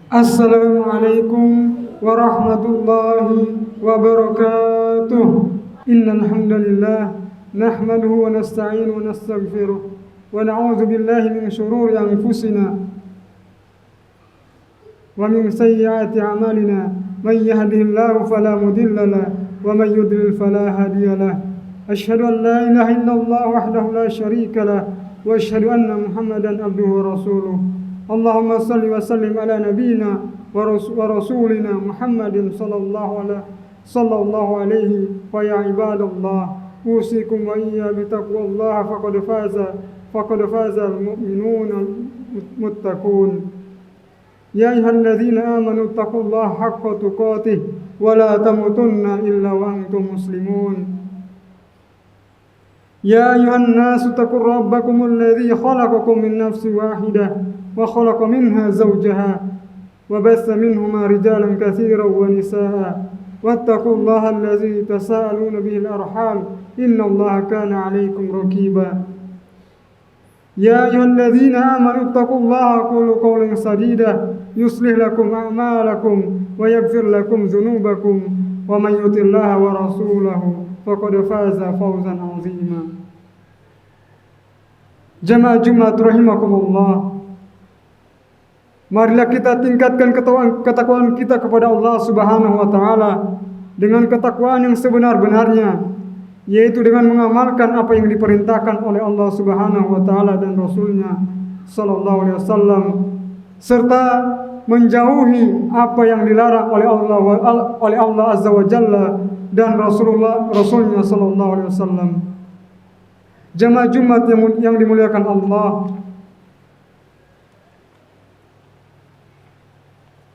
Assalamualaikum warahmatullahi wabarakatuh. Innal hamdalillah nahmaduhu wa nasta'inuhu wa nastaghfiruh wa na'udzu billahi min shururi anfusina wa min sayyiati a'malina. Man yahdihillahu fala mudilla lahu wa man yudlil fala hadiya lahu. Asyhadu an la ilaha illallah wahdahu la syarika lahu wa asyhadu anna Muhammadan abduhu wa rasuluh. Allahumma salli wa sallim ala nabiyyina wa rasulina Muhammadin sallallahu alaihi wa ya ibadallah usikum wa iyya bi taqwallah faqad faza al-mu'minuna muttaqun. Ya ayyuhalladzina amanu taqullaha haqqa tuqatih wa la tamutunna illa wa antum muslimun. Ya ayyuhan nasu taqur rabbakumul ladzi khalaqakum min nafsin wahidah وخلق منها زوجها وبث منهما رجالا كثيرا ونساء واتقوا الله الذي تساءلون به الأرحام إن الله كان عليكم رقيبا. يا أيها الذين آمنوا اتقوا الله وقولوا قولا سديدا يصلح لكم أعمالكم ويغفر لكم ذنوبكم ومن يطع الله ورسوله فقد فاز فوزا عظيما. Jamaah Jumat rahimakumullah. Marilah kita tingkatkan ketakwaan kita kepada Allah Subhanahu wa taala dengan ketakwaan yang sebenar-benarnya, yaitu dengan mengamalkan apa yang diperintahkan oleh Allah Subhanahu wa taala dan Rasulnya sallallahu alaihi wasallam, serta menjauhi apa yang dilarang oleh Allah Azza wa Jalla dan Rasulnya sallallahu alaihi wasallam. Jamaah Jumat yang dimuliakan Allah,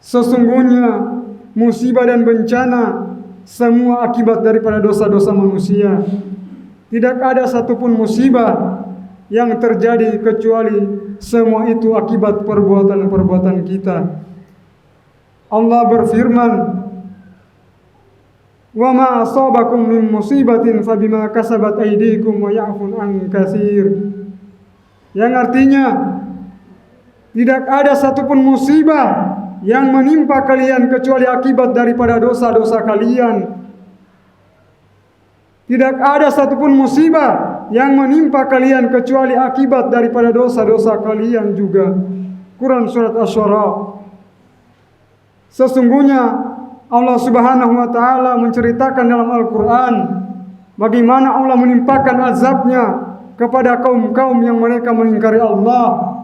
sesungguhnya musibah dan bencana semua akibat daripada dosa-dosa manusia. Tidak ada satupun musibah yang terjadi kecuali semua itu akibat perbuatan-perbuatan kita. Allah berfirman, "Wa ma asabakum min musibatin fabima kasabat aydikum wa ya'fu an katsir." Yang artinya, tidak ada satupun musibah yang menimpa kalian kecuali akibat daripada dosa-dosa kalian. Tidak ada satupun musibah yang menimpa kalian kecuali akibat daripada dosa-dosa kalian juga. Quran surat Asy-Syu'ara. Sesungguhnya Allah Subhanahu wa taala menceritakan dalam Al-Qur'an bagaimana Allah menimpakan azabnya kepada kaum-kaum yang mereka mengingkari Allah.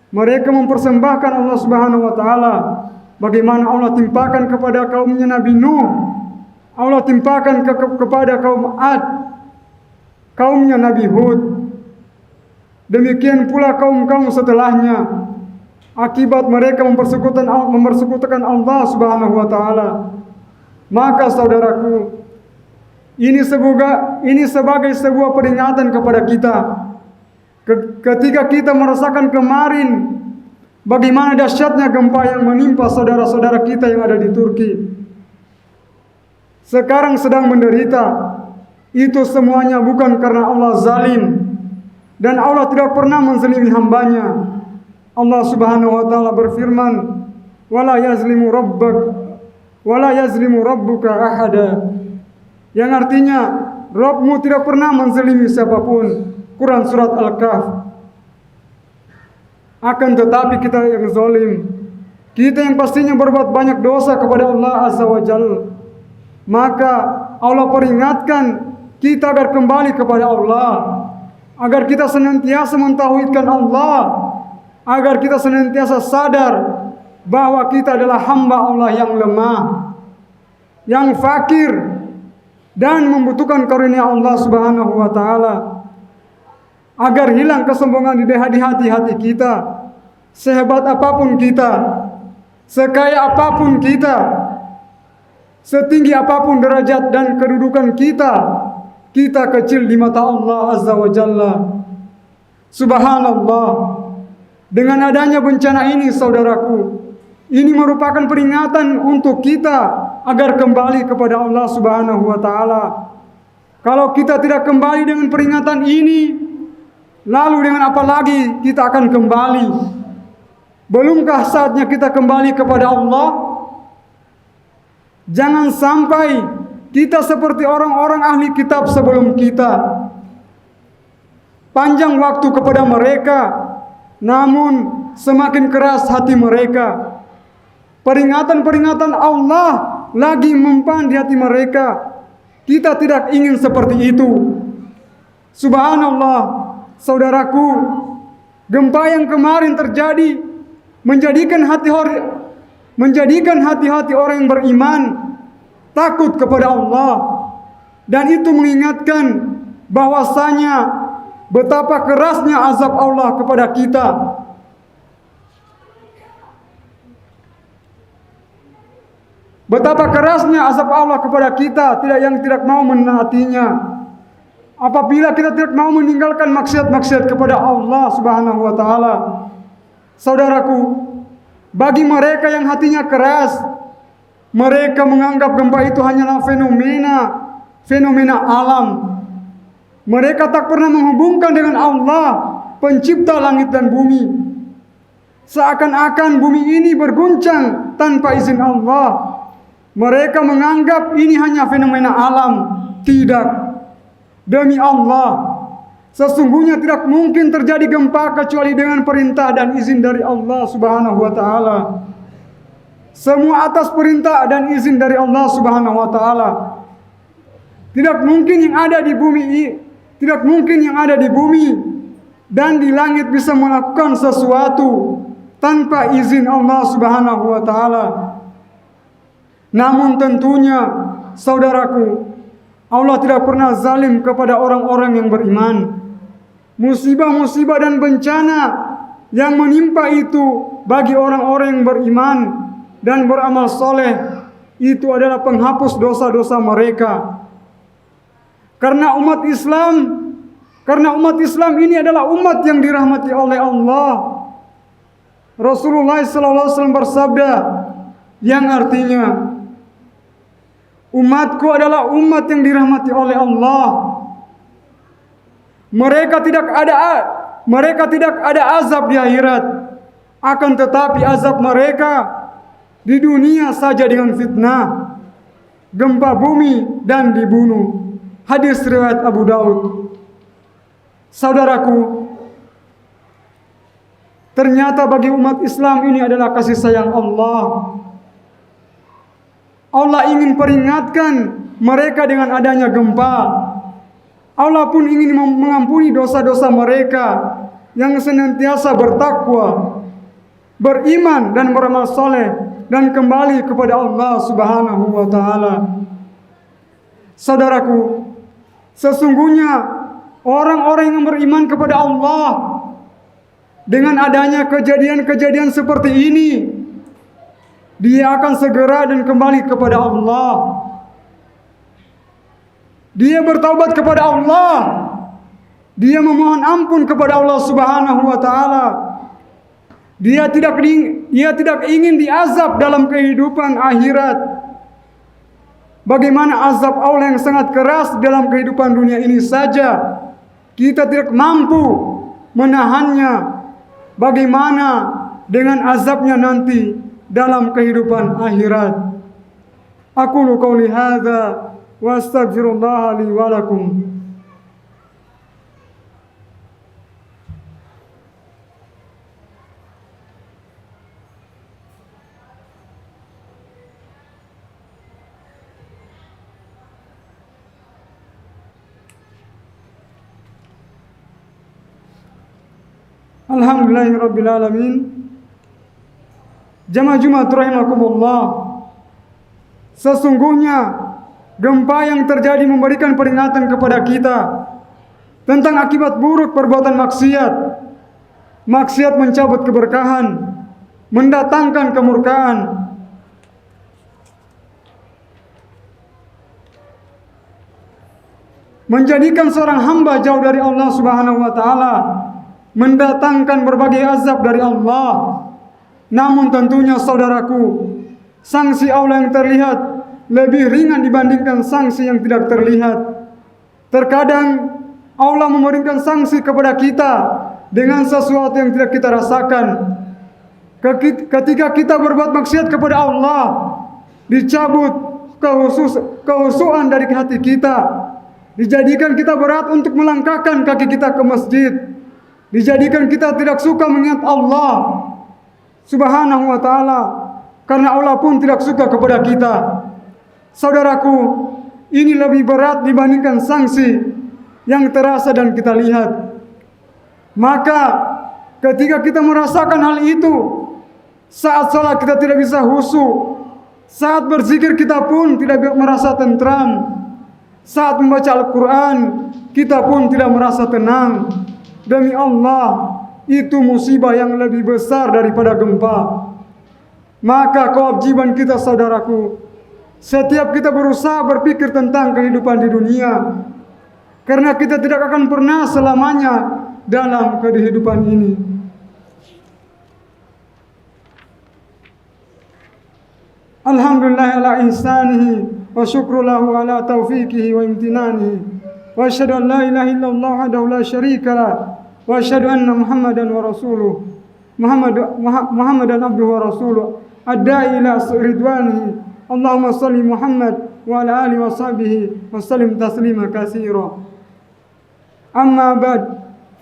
Mereka mempersembahkan Allah Subhanahu wa taala. Bagaimana Allah timpakan kepada kaumnya Nabi Nuh. Allah timpakan kepada kaum Ad, kaumnya Nabi Hud. Demikian pula kaum-kaum setelahnya. Akibat mereka mempersekutukan Allah Subhanahu wa taala. Maka saudaraku, ini sebagai sebuah peringatan kepada kita. Ketika kita merasakan kemarin bagaimana dahsyatnya gempa yang menimpa saudara-saudara kita yang ada di Turki, sekarang sedang menderita, itu semuanya bukan karena Allah zalim, dan Allah tidak pernah menzalimi hambanya. Allah Subhanahu wa taala berfirman, "Wala yazlimu rabbuka ahada." Yang artinya, Rabbmu tidak pernah menzalimi siapapun. Quran surat Al-Kahf. Akan tetapi kita yang zalim, kita yang pastinya berbuat banyak dosa kepada Allah Azza wa Jalla. Maka Allah peringatkan kita agar kembali kepada Allah, agar kita senantiasa mentauhidkan Allah, agar kita senantiasa sadar bahwa kita adalah hamba Allah yang lemah, yang fakir, dan membutuhkan karunia Allah Subhanahu wa taala. Agar hilang kesombongan di hati-hati kita. Sehebat apapun kita, sekaya apapun kita, setinggi apapun derajat dan kedudukan kita, kita kecil di mata Allah Azza wa Jalla. Subhanallah. Dengan adanya bencana ini, saudaraku, ini merupakan peringatan untuk kita agar kembali kepada Allah Subhanahu wa taala. Kalau kita tidak kembali dengan peringatan ini, lalu dengan apa lagi kita akan kembali? Belumkah saatnya kita kembali kepada Allah? Jangan sampai kita seperti orang-orang ahli kitab sebelum kita. Panjang waktu kepada mereka, namun semakin keras hati mereka. Peringatan-peringatan Allah lagi mempan di hati mereka. Kita tidak ingin seperti itu. Subhanallah, saudaraku, gempa yang kemarin terjadi menjadikan hati-hati orang yang beriman takut kepada Allah, dan itu mengingatkan bahwasanya betapa kerasnya azab Allah kepada kita. Betapa kerasnya azab Allah kepada kita yang tidak mau menaatinya. Apabila kita tidak mau meninggalkan maksiat-maksiat kepada Allah Subhanahu wa taala. Saudaraku, bagi mereka yang hatinya keras, mereka menganggap gempa itu hanyalah fenomena alam. Mereka tak pernah menghubungkan dengan Allah, pencipta langit dan bumi. Seakan-akan bumi ini berguncang tanpa izin Allah. Mereka menganggap ini hanya fenomena alam. Tidak. Demi Allah, sesungguhnya tidak mungkin terjadi gempa kecuali dengan perintah dan izin dari Allah Subhanahu wa taala. Semua atas perintah dan izin dari Allah Subhanahu wa taala. Tidak mungkin yang ada di bumi dan di langit bisa melakukan sesuatu tanpa izin Allah Subhanahu wa taala. Namun tentunya, saudaraku, Allah tidak pernah zalim kepada orang-orang yang beriman. Musibah-musibah dan bencana yang menimpa itu bagi orang-orang yang beriman dan beramal soleh, itu adalah penghapus dosa-dosa mereka. Karena umat Islam ini adalah umat yang dirahmati oleh Allah. Rasulullah SAW bersabda yang artinya, umatku adalah umat yang dirahmati oleh Allah. Mereka tidak ada azab di akhirat, akan tetapi azab mereka di dunia saja dengan fitnah, gempa bumi dan dibunuh. Hadis riwayat Abu Daud. Saudaraku, ternyata bagi umat Islam ini adalah kasih sayang Allah. Allah ingin peringatkan mereka dengan adanya gempa. Allah pun ingin mengampuni dosa-dosa mereka yang senantiasa bertakwa, beriman dan beramal soleh dan kembali kepada Allah Subhanahu wa taala. Saudaraku, sesungguhnya orang-orang yang beriman kepada Allah, dengan adanya kejadian-kejadian seperti ini, dia akan segera dan kembali kepada Allah. Dia bertaubat kepada Allah. Dia memohon ampun kepada Allah Subhanahu wa taala. Dia tidak ingin diazab dalam kehidupan akhirat. Bagaimana azab Allah yang sangat keras dalam kehidupan dunia ini saja kita tidak mampu menahannya. Bagaimana dengan azabnya nanti dalam kehidupan akhirat. Aqulu qouli hadza wa astaghfirullah li wa lakum. Alhamdulillahirabbil alamin. Jamaah Jumat rahimakumullah. Sesungguhnya gempa yang terjadi memberikan peringatan kepada kita tentang akibat buruk perbuatan maksiat. Maksiat mencabut keberkahan, mendatangkan kemurkaan. Menjadikan seorang hamba jauh dari Allah Subhanahu wa taala, mendatangkan berbagai azab dari Allah. Namun tentunya saudaraku, sanksi Allah yang terlihat lebih ringan dibandingkan sanksi yang tidak terlihat. Terkadang Allah memberikan sanksi kepada kita dengan sesuatu yang tidak kita rasakan. Ketika kita berbuat maksiat kepada Allah, dicabut kehusuan dari hati kita, dijadikan kita berat untuk melangkahkan kaki kita ke masjid, dijadikan kita tidak suka mengingat Allah Subhanahu wa ta'ala, karena Allah pun tidak suka kepada kita. Saudaraku, ini lebih berat dibandingkan sanksi yang terasa dan kita lihat. Maka ketika kita merasakan hal itu, saat sholat kita tidak bisa khusyuk, saat berzikir kita pun tidak merasa tentram, saat membaca Al-Quran kita pun tidak merasa tenang. Demi Allah, itu musibah yang lebih besar daripada gempa. Maka kewajiban kita, saudaraku, setiap kita berusaha berpikir tentang kehidupan di dunia, karena kita tidak akan pernah selamanya dalam kehidupan ini. Alhamdulillah ala ihsanihi wa syukru lahu ala taufiqihi wa imtinanihi, wa asyhadu an la ilaha illallah wahdahu la syarika lah, wa asyhadu anna Muhammadan wa rasuluh Muhammadan abduhu wa rasuluh ad-da'i ila ridwanihi. Allahumma salli Muhammad wa ala alihi wa sahbihi wa sallim taslima katsira. Amma ba'd,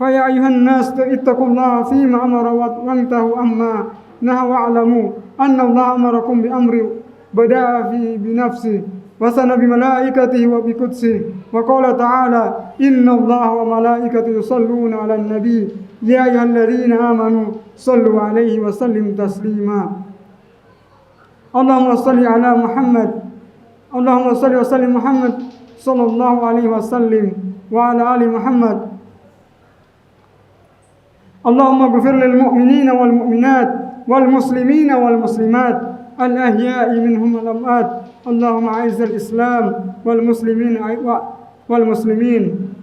fa ya ayyuhan nas ittaqullaha fima amara wa wantahu amma naha wa'lamu anna Allah amarakum bi amri bada'a fi bi nafsi wa sana bi malaikatihi wa bi qudsi wa qala ta'ala inna Allah wa malaikatahu yusalluna 'alan nabi ya ayyuhalladzina amanu sallu 'alaihi wa sallim taslima. Allahumma salli ala Muhammad, Allahumma salli wa sallim Muhammad sallallahu alaihi wasallam wa ala ali Muhammad. Allahumma ighfir lil mu'minina wal mu'minat wal muslimina wal muslimat al ahya'i minhum wal amwat. Allahumma a'izz al Islam wal muslimin wal muslimin.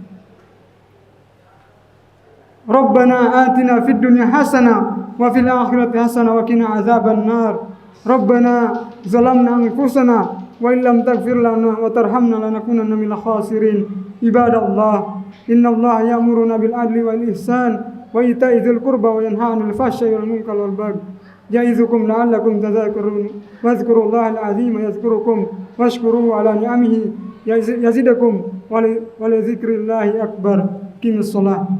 Rabbana atina fid dunya hasanah wa fil akhirati hasanah wa qina adzaban nar. Rabbana zalamna anfusana wa illam taghfir lana wa tarhamna lanakunanna minal khasirin. Ibadallah, innallaha ya'muruna bil adli wal ihsan wa ita'i dzil qurba wa yanha 'anil fahsya'i wal munkari wal baghi ya'izukum la'allakum tadhakkarun. Wadhkurullaha al-'azima yadhkurukum washkuruhu 'ala ni'amihi yazidakum wa li dzikrillahi akbar. Qimis shalah.